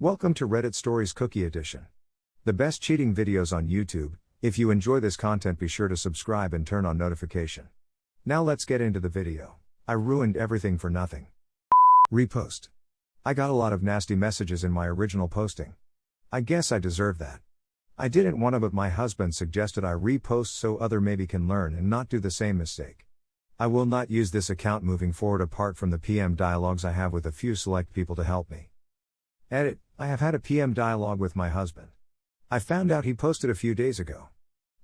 Welcome to Reddit Stories Cookie Edition. The best cheating videos on YouTube. If you enjoy this content, be sure to subscribe and turn on notification. Now let's get into the video. I ruined everything for nothing. Repost. I got a lot of nasty messages in my original posting. I guess I deserve that. I didn't want to, but my husband suggested I repost so other maybe can learn and not do the same mistake. I will not use this account moving forward apart from the PM dialogues I have with a few select people to help me. Edit. I have had a PM dialogue with my husband. I found out he posted a few days ago.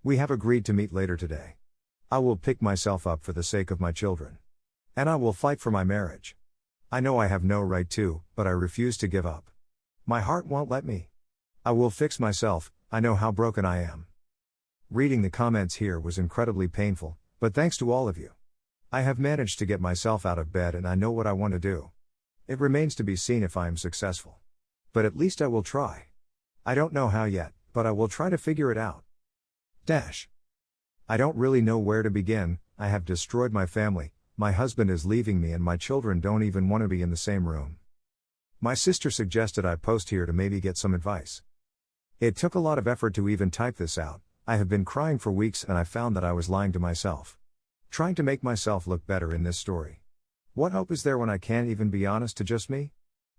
We have agreed to meet later today. I will pick myself up for the sake of my children. And I will fight for my marriage. I know I have no right to, but I refuse to give up. My heart won't let me. I will fix myself. I know how broken I am. Reading the comments here was incredibly painful, but thanks to all of you. I have managed to get myself out of bed and I know what I want to do. It remains to be seen if I am successful. But at least I will try. I don't know how yet, but I will try to figure it out. I don't really know where to begin. I have destroyed my family, my husband is leaving me and my children don't even want to be in the same room. My sister suggested I post here to maybe get some advice. It took a lot of effort to even type this out. I have been crying for weeks and I found that I was lying to myself. Trying to make myself look better in this story. What hope is there when I can't even be honest to just me?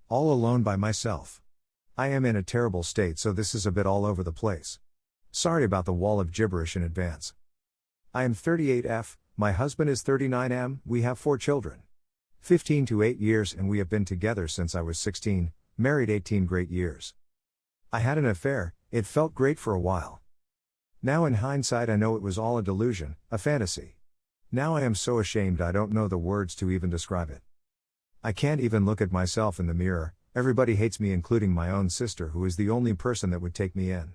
All alone by myself. I am in a terrible state, so this is a bit all over the place. Sorry about the wall of gibberish in advance. I am 38F, my husband is 39M, we have 4 children. 15 to 8 years and we have been together since I was 16, married 18 great years. I had an affair, it felt great for a while. Now in hindsight I know it was all a delusion, a fantasy. Now I am so ashamed I don't know the words to even describe it. I can't even look at myself in the mirror. Everybody hates me, including my own sister, who is the only person that would take me in.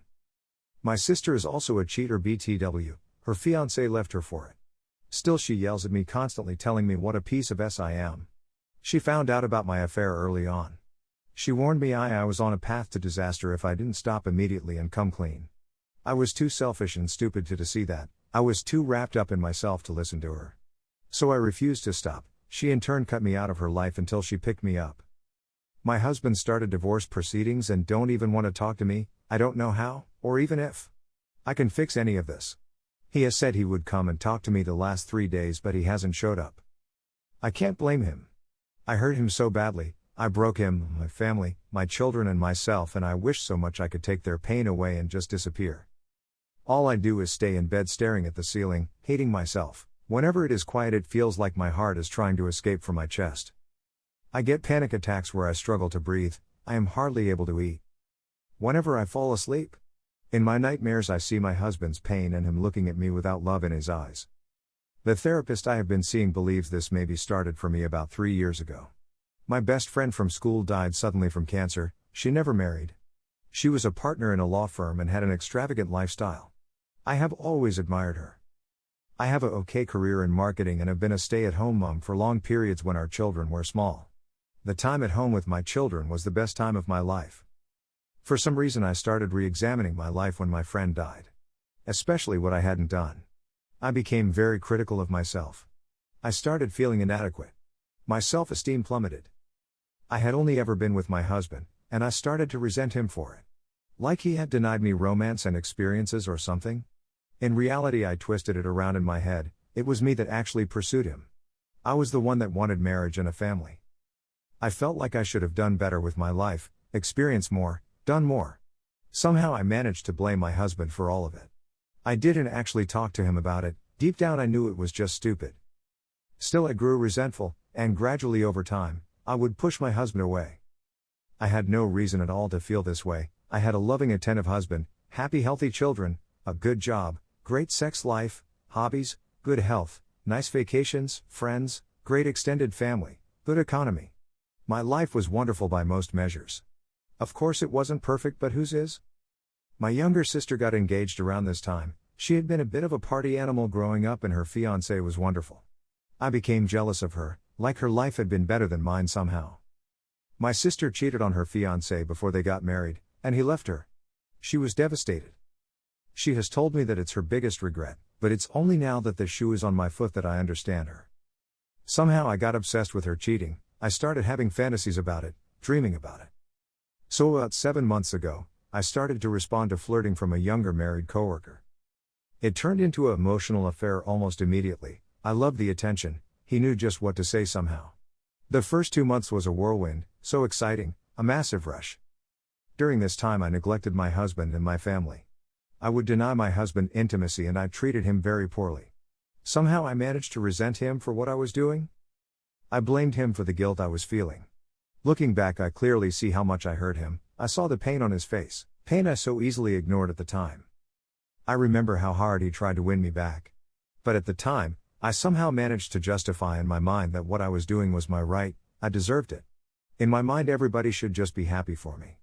My sister is also a cheater BTW, her fiancé left her for it. Still she yells at me constantly telling me what a piece of S I am. She found out about my affair early on. She warned me I was on a path to disaster if I didn't stop immediately and come clean. I was too selfish and stupid to see that, I was too wrapped up in myself to listen to her. So I refused to stop, she in turn cut me out of her life until she picked me up. My husband started divorce proceedings and don't even want to talk to me. I don't know how, or even if I can fix any of this. He has said he would come and talk to me the last 3 days, but he hasn't showed up. I can't blame him. I hurt him so badly, I broke him, my family, my children and myself, and I wish so much I could take their pain away and just disappear. All I do is stay in bed staring at the ceiling, hating myself. Whenever it is quiet it feels like my heart is trying to escape from my chest. I get panic attacks where I struggle to breathe, I am hardly able to eat. Whenever I fall asleep, in my nightmares I see my husband's pain and him looking at me without love in his eyes. The therapist I have been seeing believes this maybe started for me about 3 years ago. My best friend from school died suddenly from cancer, she never married. She was a partner in a law firm and had an extravagant lifestyle. I have always admired her. I have a okay career in marketing and have been a stay-at-home mom for long periods when our children were small. The time at home with my children was the best time of my life. For some reason I started re-examining my life when my friend died. Especially what I hadn't done. I became very critical of myself. I started feeling inadequate. My self-esteem plummeted. I had only ever been with my husband, and I started to resent him for it. Like he had denied me romance and experiences or something. In reality I twisted it around in my head, it was me that actually pursued him. I was the one that wanted marriage and a family. I felt like I should have done better with my life, experienced more, done more. Somehow I managed to blame my husband for all of it. I didn't actually talk to him about it, deep down I knew it was just stupid. Still I grew resentful, and gradually over time, I would push my husband away. I had no reason at all to feel this way. I had a loving, attentive husband, happy, healthy children, a good job, great sex life, hobbies, good health, nice vacations, friends, great extended family, good economy. My life was wonderful by most measures. Of course it wasn't perfect, but whose is? My younger sister got engaged around this time. She had been a bit of a party animal growing up and her fiancé was wonderful. I became jealous of her, like her life had been better than mine somehow. My sister cheated on her fiancé before they got married, and he left her. She was devastated. She has told me that it's her biggest regret, but it's only now that the shoe is on my foot that I understand her. Somehow I got obsessed with her cheating. I started having fantasies about it, dreaming about it. So about 7 months ago, I started to respond to flirting from a younger married coworker. It turned into an emotional affair almost immediately. I loved the attention, he knew just what to say somehow. The first 2 months was a whirlwind, so exciting, a massive rush. During this time I neglected my husband and my family. I would deny my husband intimacy and I treated him very poorly. Somehow I managed to resent him for what I was doing. I blamed him for the guilt I was feeling. Looking back, I clearly see how much I hurt him. I saw the pain on his face, pain I so easily ignored at the time. I remember how hard he tried to win me back. But at the time, I somehow managed to justify in my mind that what I was doing was my right, I deserved it. In my mind, everybody should just be happy for me.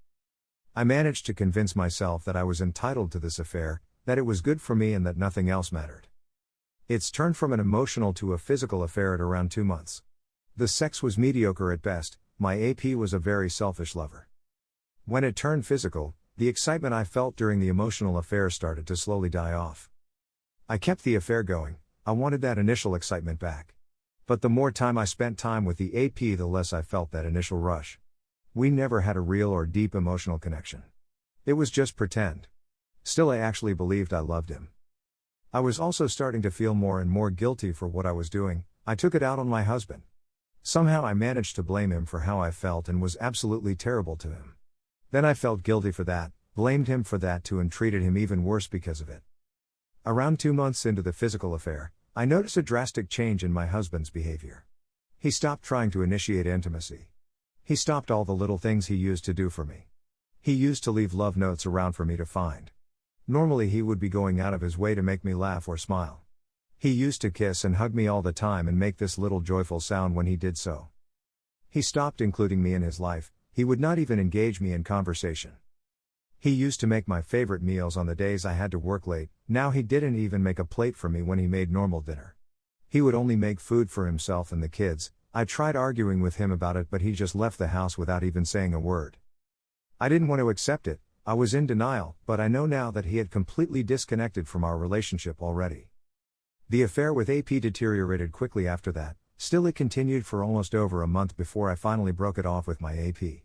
I managed to convince myself that I was entitled to this affair, that it was good for me and that nothing else mattered. It's turned from an emotional to a physical affair at around 2 months. The sex was mediocre at best. My AP was a very selfish lover. When it turned physical, the excitement I felt during the emotional affair started to slowly die off. I kept the affair going, I wanted that initial excitement back. But the more time I spent time with the AP, the less I felt that initial rush. We never had a real or deep emotional connection. It was just pretend. Still, I actually believed I loved him. I was also starting to feel more and more guilty for what I was doing. I took it out on my husband. Somehow I managed to blame him for how I felt and was absolutely terrible to him. Then I felt guilty for that, blamed him for that too, and treated him even worse because of it. Around 2 months into the physical affair, I noticed a drastic change in my husband's behavior. He stopped trying to initiate intimacy. He stopped all the little things he used to do for me. He used to leave love notes around for me to find. Normally he would be going out of his way to make me laugh or smile. He used to kiss and hug me all the time and make this little joyful sound when he did so. He stopped including me in his life. He would not even engage me in conversation. He used to make my favorite meals on the days I had to work late. Now he didn't even make a plate for me when he made normal dinner. He would only make food for himself and the kids. I tried arguing with him about it, but he just left the house without even saying a word. I didn't want to accept it. I was in denial, but I know now that he had completely disconnected from our relationship already. The affair with AP deteriorated quickly after that. Still, it continued for almost over a month before I finally broke it off with my AP.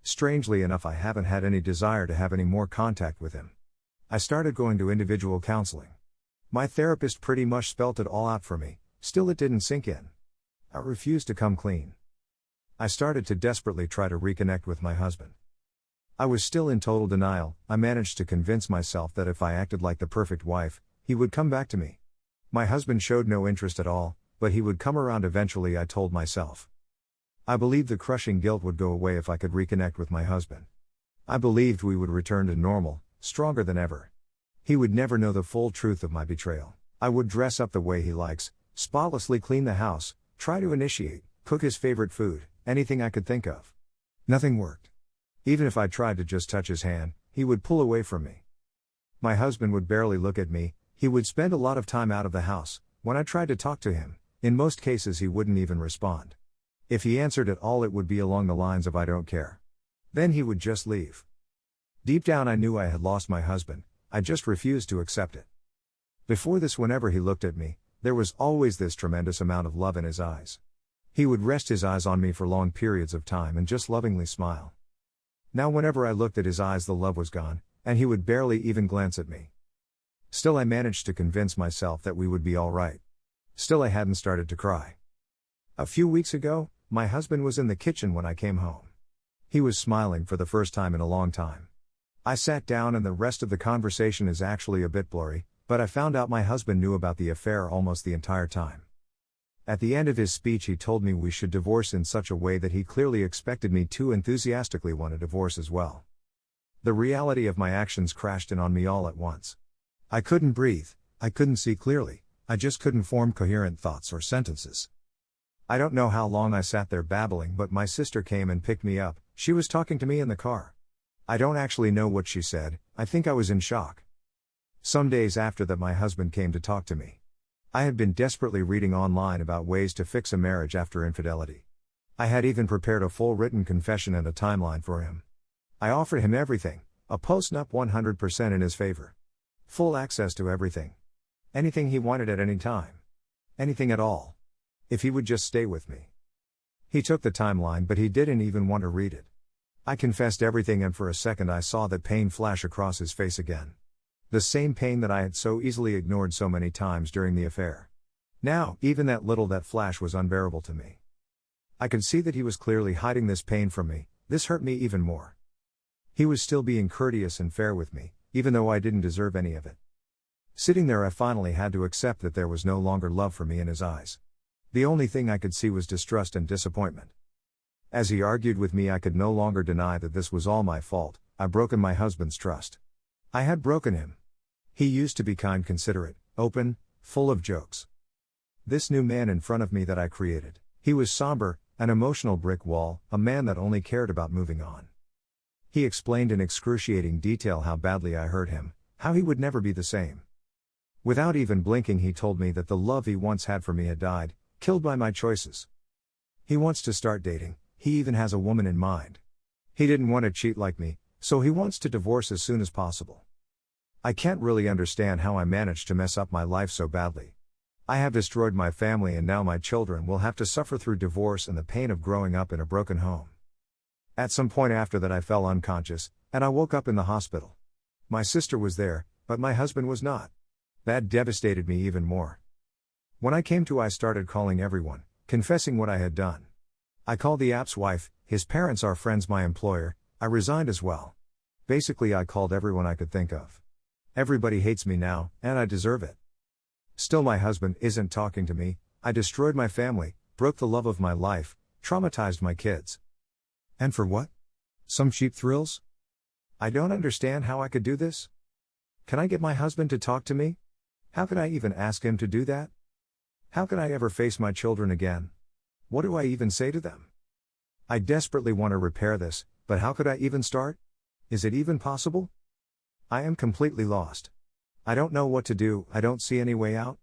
Strangely enough, I haven't had any desire to have any more contact with him. I started going to individual counseling. My therapist pretty much spelt it all out for me. Still, it didn't sink in. I refused to come clean. I started to desperately try to reconnect with my husband. I was still in total denial. I managed to convince myself that if I acted like the perfect wife, he would come back to me. My husband showed no interest at all, but he would come around eventually, I told myself. I believed the crushing guilt would go away if I could reconnect with my husband. I believed we would return to normal, stronger than ever. He would never know the full truth of my betrayal. I would dress up the way he likes, spotlessly clean the house, try to initiate, cook his favorite food, anything I could think of. Nothing worked. Even if I tried to just touch his hand, he would pull away from me. My husband would barely look at me. He would spend a lot of time out of the house. When I tried to talk to him, in most cases he wouldn't even respond. If he answered at all, it would be along the lines of "I don't care." Then he would just leave. Deep down I knew I had lost my husband. I just refused to accept it. Before this, whenever he looked at me, there was always this tremendous amount of love in his eyes. He would rest his eyes on me for long periods of time and just lovingly smile. Now whenever I looked at his eyes, the love was gone, and he would barely even glance at me. Still, I managed to convince myself that we would be all right. Still, I hadn't started to cry. A few weeks ago, my husband was in the kitchen when I came home. He was smiling for the first time in a long time. I sat down and the rest of the conversation is actually a bit blurry, but I found out my husband knew about the affair almost the entire time. At the end of his speech, he told me we should divorce in such a way that he clearly expected me to enthusiastically want a divorce as well. The reality of my actions crashed in on me all at once. I couldn't breathe, I couldn't see clearly, I just couldn't form coherent thoughts or sentences. I don't know how long I sat there babbling, but my sister came and picked me up. She was talking to me in the car. I don't actually know what she said. I think I was in shock. Some days after that, my husband came to talk to me. I had been desperately reading online about ways to fix a marriage after infidelity. I had even prepared a full written confession and a timeline for him. I offered him everything, a post-nup 100% in his favor. Full access to everything. Anything he wanted at any time. Anything at all. If he would just stay with me. He took the timeline, but he didn't even want to read it. I confessed everything, and for a second I saw that pain flash across his face again. The same pain that I had so easily ignored so many times during the affair. Now, even that flash was unbearable to me. I could see that he was clearly hiding this pain from me. This hurt me even more. He was still being courteous and fair with me, even though I didn't deserve any of it. Sitting there, I finally had to accept that there was no longer love for me in his eyes. The only thing I could see was distrust and disappointment. As he argued with me, I could no longer deny that this was all my fault. I'd broken my husband's trust. I had broken him. He used to be kind, considerate, open, full of jokes. This new man in front of me that I created, he was somber, an emotional brick wall, a man that only cared about moving on. He explained in excruciating detail how badly I hurt him, how he would never be the same. Without even blinking, he told me that the love he once had for me had died, killed by my choices. He wants to start dating, he even has a woman in mind. He didn't want to cheat like me, so he wants to divorce as soon as possible. I can't really understand how I managed to mess up my life so badly. I have destroyed my family, and now my children will have to suffer through divorce and the pain of growing up in a broken home. At some point after that, I fell unconscious, and I woke up in the hospital. My sister was there, but my husband was not. That devastated me even more. When I came to, I started calling everyone, confessing what I had done. I called the app's wife, his parents, our friends, my employer. I resigned as well. Basically, I called everyone I could think of. Everybody hates me now, and I deserve it. Still, my husband isn't talking to me. I destroyed my family, broke the love of my life, traumatized my kids. And for what? Some cheap thrills? I don't understand how I could do this. Can I get my husband to talk to me? How could I even ask him to do that? How could I ever face my children again? What do I even say to them? I desperately want to repair this, but how could I even start? Is it even possible? I am completely lost. I don't know what to do. I don't see any way out.